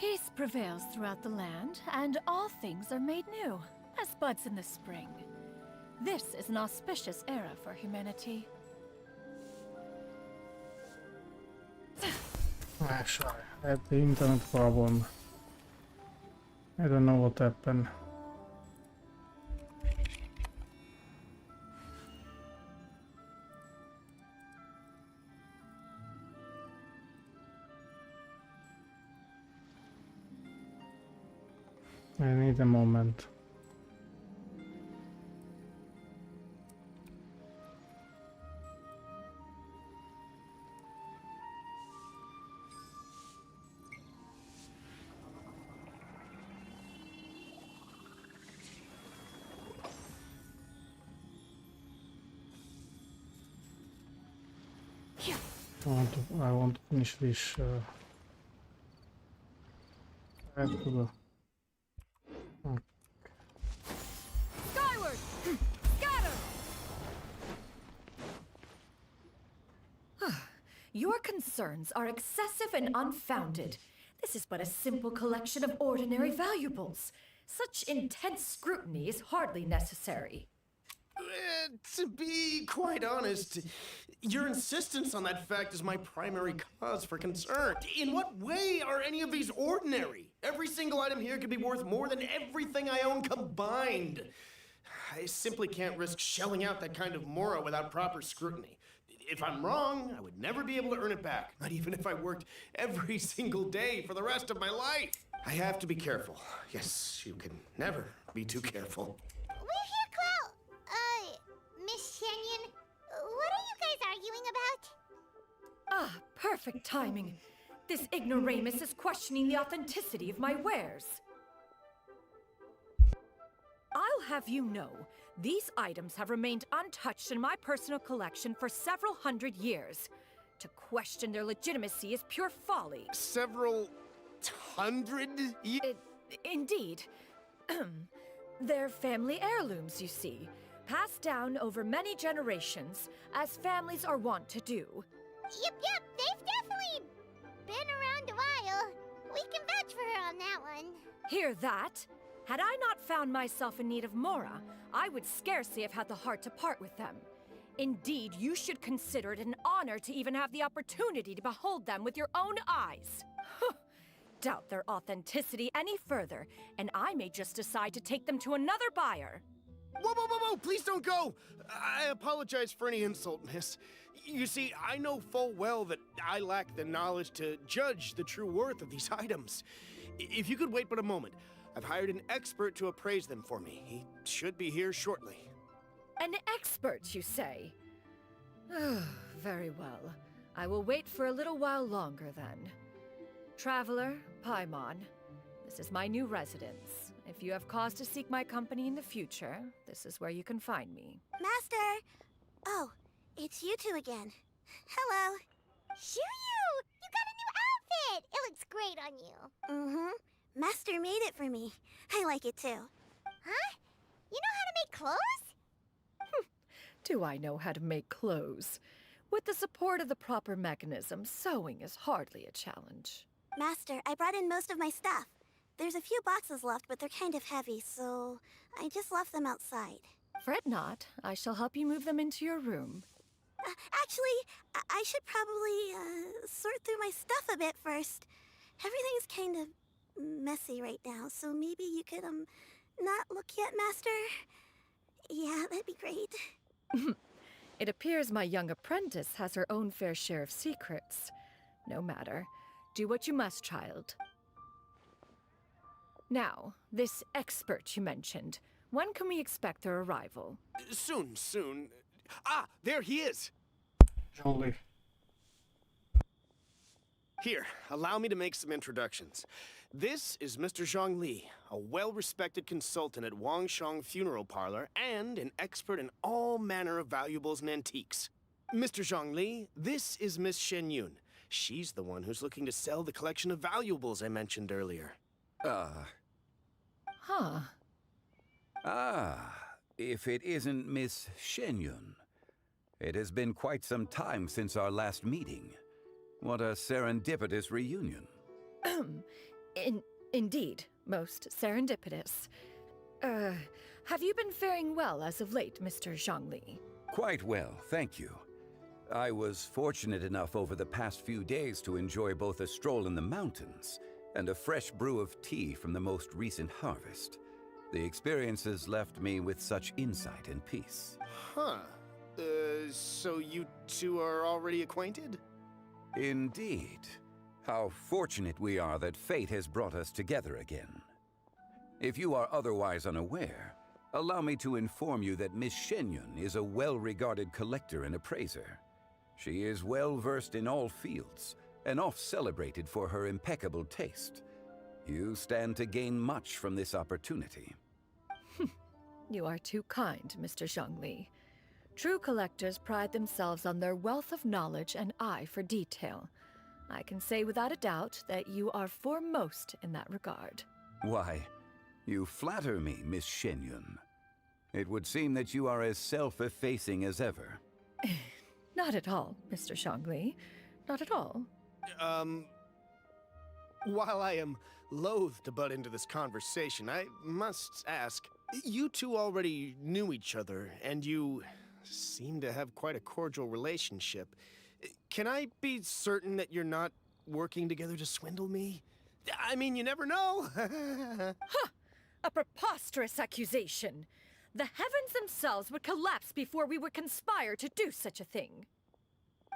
Peace prevails throughout the land, and all things are made new, as buds in the spring. This is an auspicious era for humanity. Actually, I had the internet problem. I don't know what happened. I need a moment. I want to finish this. I have to go. Skyward! Scatter! Your concerns are excessive and unfounded. This is but a simple collection of ordinary valuables. Such intense scrutiny is hardly necessary. To be quite honest, your insistence on that fact is my primary cause for concern. In what way are any of these ordinary? Every single item here could be worth more than everything I own combined. I simply can't risk shelling out that kind of Mora without proper scrutiny. If I'm wrong, I would never be able to earn it back, not even if I worked every single day for the rest of my life. I have to be careful. Yes, you can never be too careful. We're here, Clow. Miss Xianyun, what are you guys arguing about? Ah, perfect timing. This ignoramus is questioning the authenticity of my wares. I'll have you know, these items have remained untouched in my personal collection for several hundred years. To question their legitimacy is pure folly. Several hundred years? Indeed. They're family heirlooms, you see. Passed down over many generations, as families are wont to do. Yep, they've definitely been around a while. We can vouch for her on that one. Hear that? Had I not found myself in need of Mora, I would scarcely have had the heart to part with them. Indeed, you should consider it an honor to even have the opportunity to behold them with your own eyes. Doubt their authenticity any further, and I may just decide to take them to another buyer. Whoa, please don't go! I apologize for any insult, miss. You see, I know full well that I lack the knowledge to judge the true worth of these items. If you could wait but a moment, I've hired an expert to appraise them for me. He should be here shortly. An expert, you say? Very well. I will wait for a little while longer, then. Traveler, Paimon, this is my new residence. If you have cause to seek my company in the future, this is where you can find me. Master! Oh, it's you two again. Hello. Xianyun! You got a new outfit! It looks great on you. Mm-hmm. Master made it for me. I like it too. Huh? You know how to make clothes? Do I know how to make clothes? With the support of the proper mechanism, sewing is hardly a challenge. Master, I brought in most of my stuff. There's a few boxes left, but they're kind of heavy, so I just left them outside. Fret not. I shall help you move them into your room. Actually, I should probably sort through my stuff a bit first. Everything's kind of messy right now, so maybe you could, not look yet, Master? Yeah, that'd be great. It appears my young apprentice has her own fair share of secrets. No matter. Do what you must, child. Now, this expert you mentioned, when can we expect their arrival? Soon. Ah, there he is! Jolly. Here, allow me to make some introductions. This is Mr. Zhongli, a well-respected consultant at Wangshang Funeral Parlor and an expert in all manner of valuables and antiques. Mr. Zhongli, this is Miss Xianyun. She's the one who's looking to sell the collection of valuables I mentioned earlier. If it isn't Miss Xianyun. It has been quite some time since our last meeting. What a serendipitous reunion. Indeed, most serendipitous. Have you been faring well as of late, Mr. Zhongli? Quite well, thank you. I was fortunate enough over the past few days to enjoy both a stroll in the mountains and a fresh brew of tea from the most recent harvest. The experiences left me with such insight and peace. Huh. So you two are already acquainted? Indeed. How fortunate we are that fate has brought us together again. If you are otherwise unaware, allow me to inform you that Miss Xianyun is a well-regarded collector and appraiser. She is well-versed in all fields, and oft-celebrated for her impeccable taste. You stand to gain much from this opportunity. You are too kind, Mr. Zhongli. True collectors pride themselves on their wealth of knowledge and eye for detail. I can say without a doubt that you are foremost in that regard. Why, you flatter me, Miss Xianyun. It would seem that you are as self-effacing as ever. Not at all, Mr. Zhongli. Not at all. While I am loath to butt into this conversation, I must ask, you two already knew each other, and you seem to have quite a cordial relationship. Can I be certain that you're not working together to swindle me? I mean, you never know. A preposterous accusation. The heavens themselves would collapse before we would conspire to do such a thing.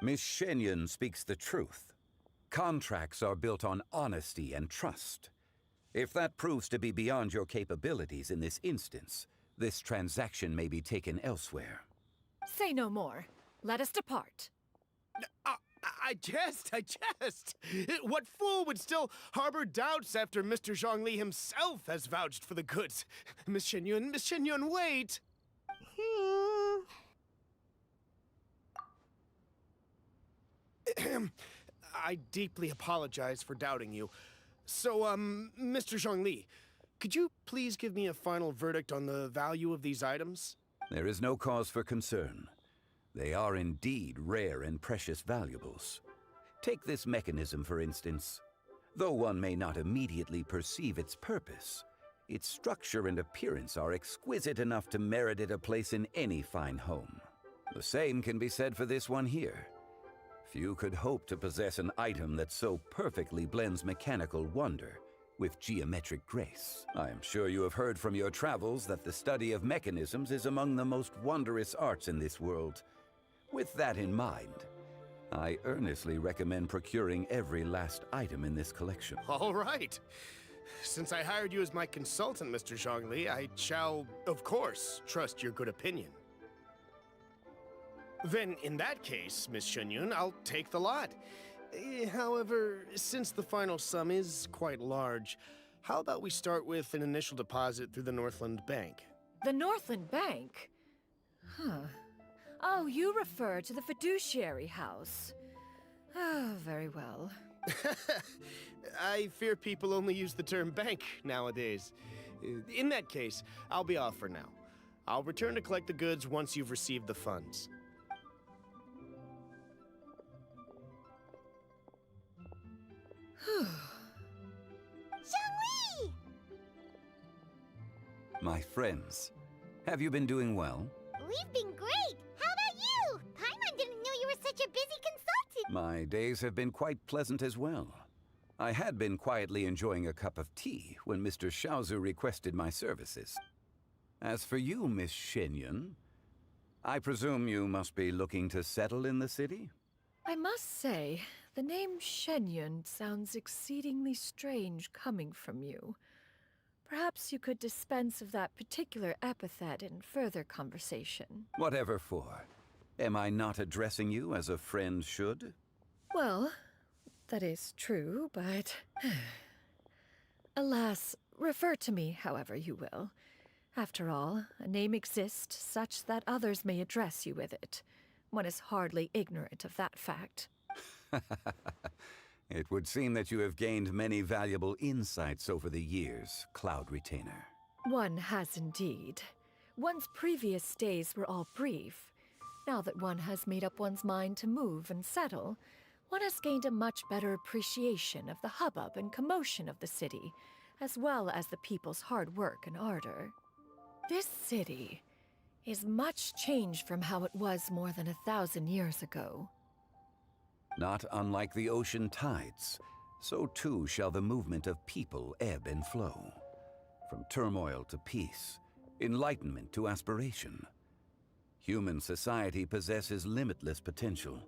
Miss Xianyun speaks the truth. Contracts are built on honesty and trust. If that proves to be beyond your capabilities in this instance, this transaction may be taken elsewhere. Say no more. Let us depart. I jest. What fool would still harbor doubts after Mr. Zhongli himself has vouched for the goods? Miss Xianyun, wait! I deeply apologize for doubting you. So, Mr. Zhongli, could you please give me a final verdict on the value of these items? There is no cause for concern. They are indeed rare and precious valuables. Take this mechanism, for instance. Though one may not immediately perceive its purpose, its structure and appearance are exquisite enough to merit it a place in any fine home. The same can be said for this one here. Few could hope to possess an item that so perfectly blends mechanical wonder with geometric grace. I am sure you have heard from your travels that the study of mechanisms is among the most wondrous arts in this world. With that in mind, I earnestly recommend procuring every last item in this collection. All right. Since I hired you as my consultant, Mr. Zhongli, I shall, of course, trust your good opinion. Then, in that case, Miss Xianyun, I'll take the lot. However, since the final sum is quite large, how about we start with an initial deposit through the Northland Bank? The Northland Bank? Huh. Oh, you refer to the fiduciary house. Oh, very well. I fear people only use the term bank nowadays. In that case, I'll be off for now. I'll return to collect the goods once you've received the funds. Zhongli! My friends, have you been doing well? We've been great! How about you? Paimon didn't know you were such a busy consultant! My days have been quite pleasant as well. I had been quietly enjoying a cup of tea when Mr. Xiaozu requested my services. As for you, Miss Xianyun, I presume you must be looking to settle in the city? I must say, the name Xianyun sounds exceedingly strange coming from you. Perhaps you could dispense of that particular epithet in further conversation. Whatever for. Am I not addressing you as a friend should? Well, that is true, but... Alas, refer to me however you will. After all, a name exists such that others may address you with it. One is hardly ignorant of that fact. It would seem that you have gained many valuable insights over the years, Cloud Retainer. One has indeed. One's previous days were all brief. Now that one has made up one's mind to move and settle, one has gained a much better appreciation of the hubbub and commotion of the city, as well as the people's hard work and ardor. This city is much changed from how it was more than 1,000 years ago. Not unlike the ocean tides, so too shall the movement of people ebb and flow. From turmoil to peace, enlightenment to aspiration. Human society possesses limitless potential.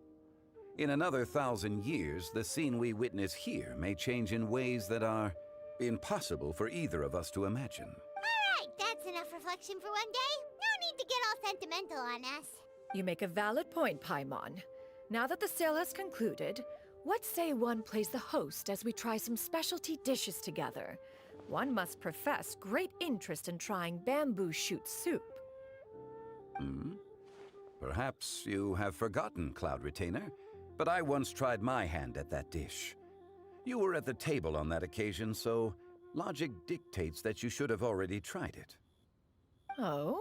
In another 1,000 years, the scene we witness here may change in ways that are impossible for either of us to imagine. Alright, that's enough reflection for one day. No need to get all sentimental on us. You make a valid point, Paimon. Now that the sale has concluded, what say one plays the host as we try some specialty dishes together? One must profess great interest in trying bamboo shoot soup. Perhaps you have forgotten, Cloud Retainer, but I once tried my hand at that dish. You were at the table on that occasion, so logic dictates that you should have already tried it. Oh?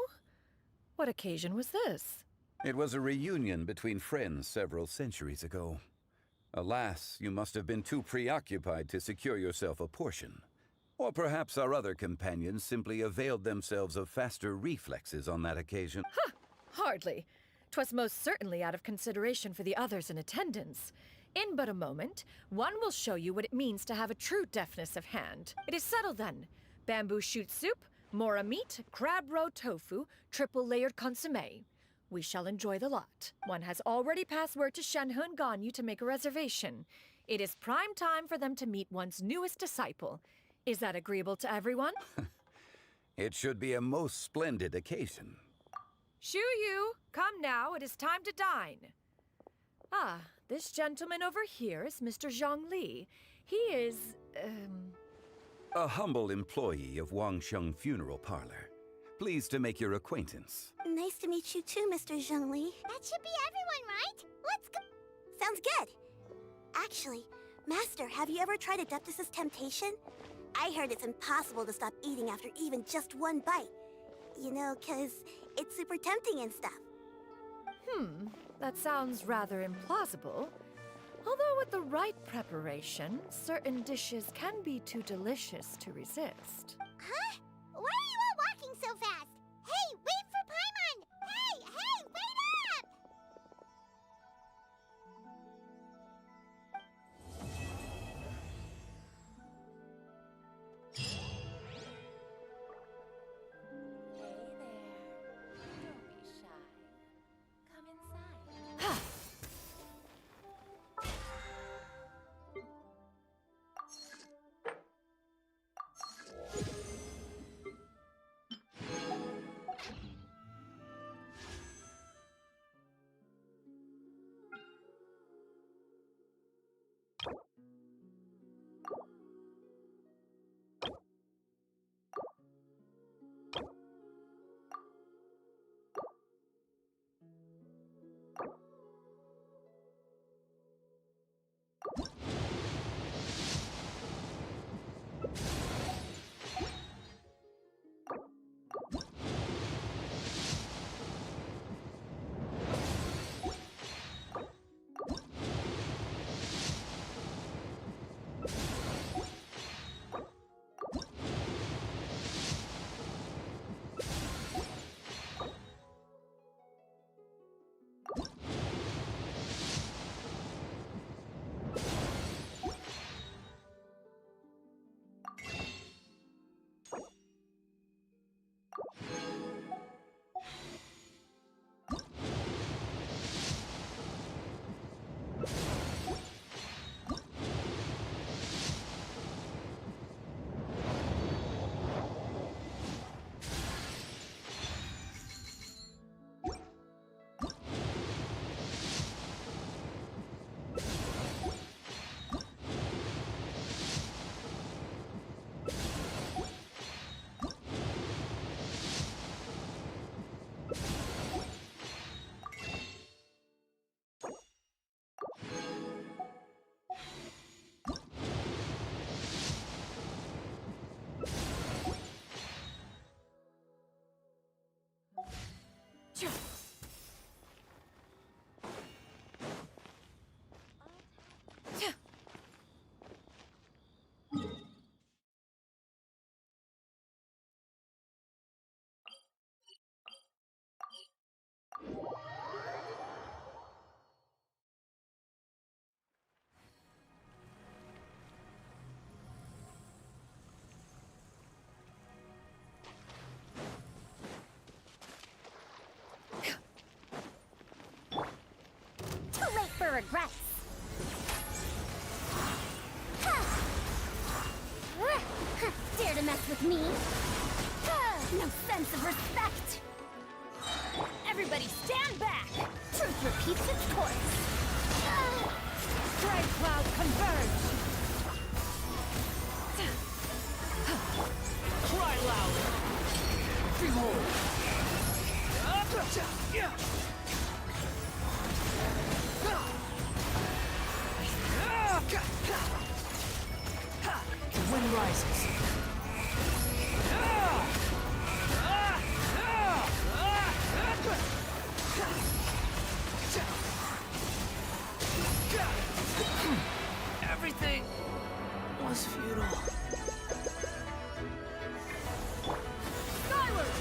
What occasion was this? It was a reunion between friends several centuries ago. Alas, you must have been too preoccupied to secure yourself a portion. Or perhaps our other companions simply availed themselves of faster reflexes on that occasion. Hardly. 'Twas most certainly out of consideration for the others in attendance. In but a moment, one will show you what it means to have a true deftness of hand. It is settled then. Bamboo shoot soup, Mora meat, crab roe tofu, triple-layered consommé. We shall enjoy the lot. One has already passed word to Xianyun and Ganyu to make a reservation. It is prime time for them to meet one's newest disciple. Is that agreeable to everyone? It should be a most splendid occasion. Xianyun, come now, it is time to dine. Ah, this gentleman over here is Mr. Zhongli. He is, A humble employee of Wangsheng Funeral Parlor. Pleased to make your acquaintance. Nice to meet you too, Mr. Zhongli. That should be everyone, right? Let's go. Sounds good. Actually, Master, have you ever tried Adeptus' temptation? I heard it's impossible to stop eating after even just one bite. You know, 'cause it's super tempting and stuff. That sounds rather implausible. Although with the right preparation, certain dishes can be too delicious to resist. Huh? Why are you all walking so fast? Hey, wait for Paimon! Hey, wait up! Hey there. Don't be shy. Come inside. regrets. Dare to mess with me? No sense of respect! Everybody stand back! Truth repeats its course. Gray cloud converge! Cry loud! Behold! The wind rises. Everything was futile. Skyward!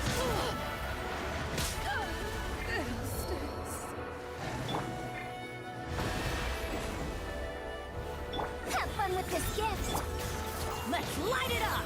Have fun with this gift! Let's light it up!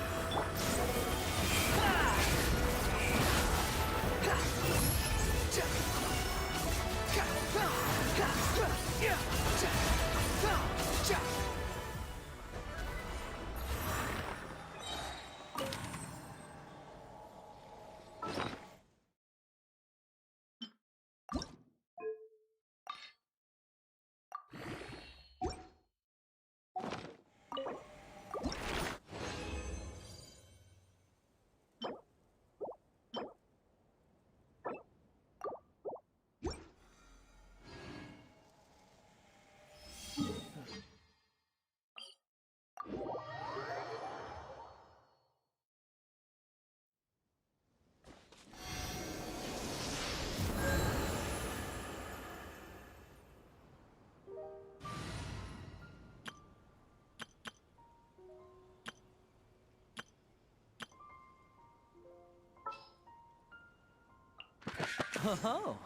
Oh,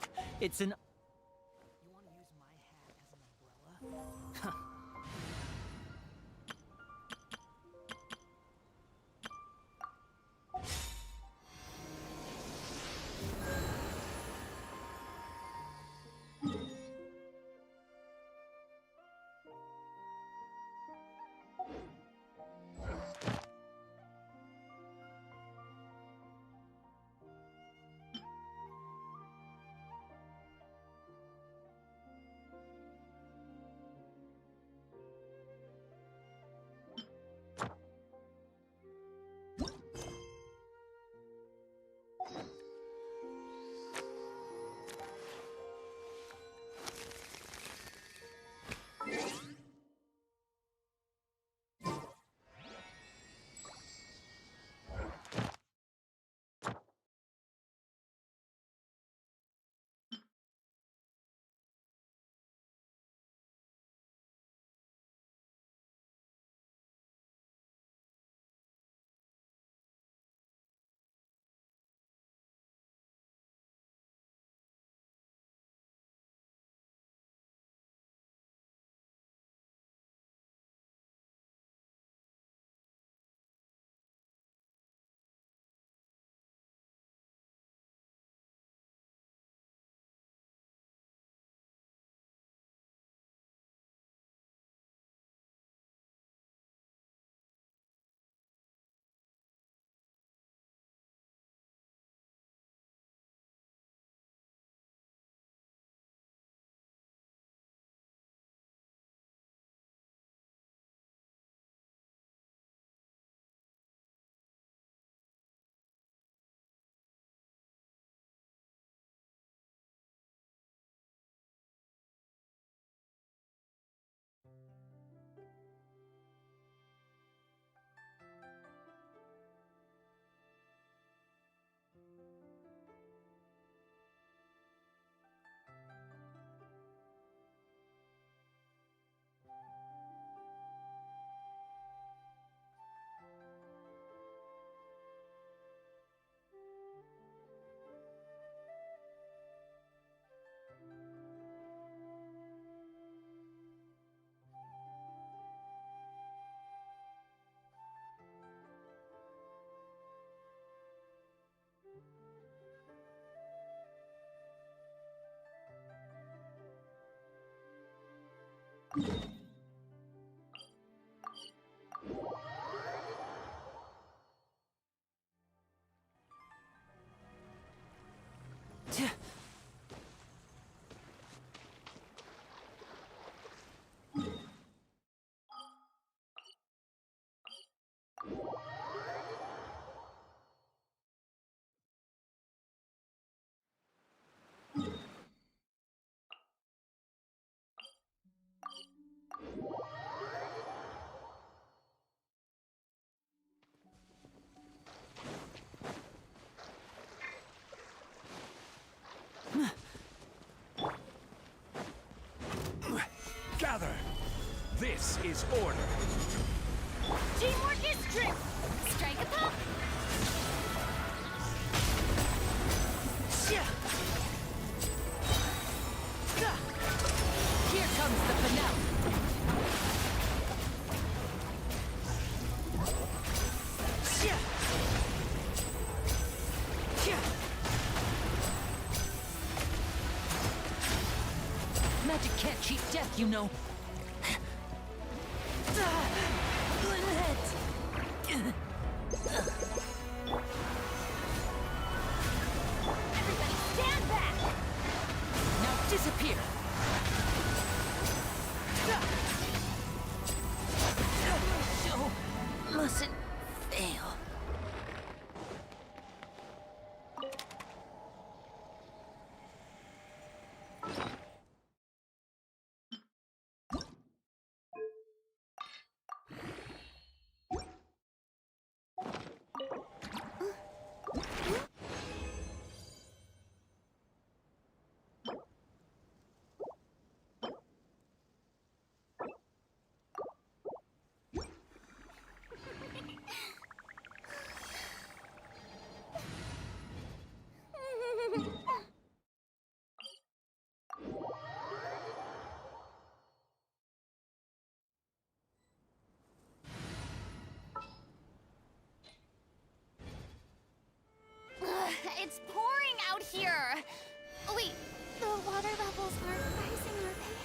it's an... You want to use my hat as an umbrella? Gather! This is order! Teamwork is strength! Strike a pop! Here comes the finale! Magic can't cheat death, you know. Everybody stand back! Now disappear! Show mustn't fail. It's pouring out here! Wait, the water levels aren't rising, are they?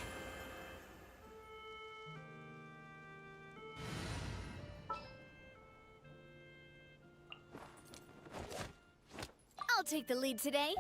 I'll take the lead today.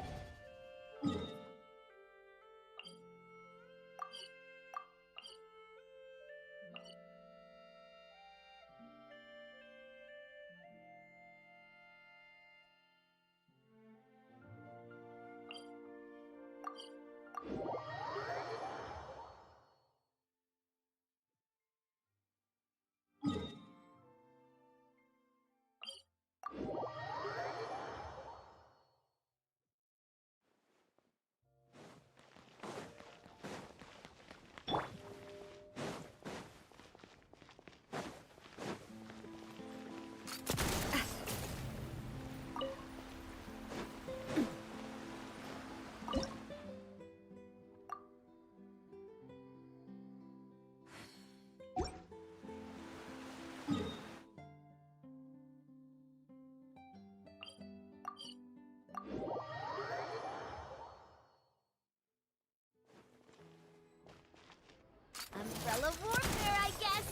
Umbrella warfare, I guess.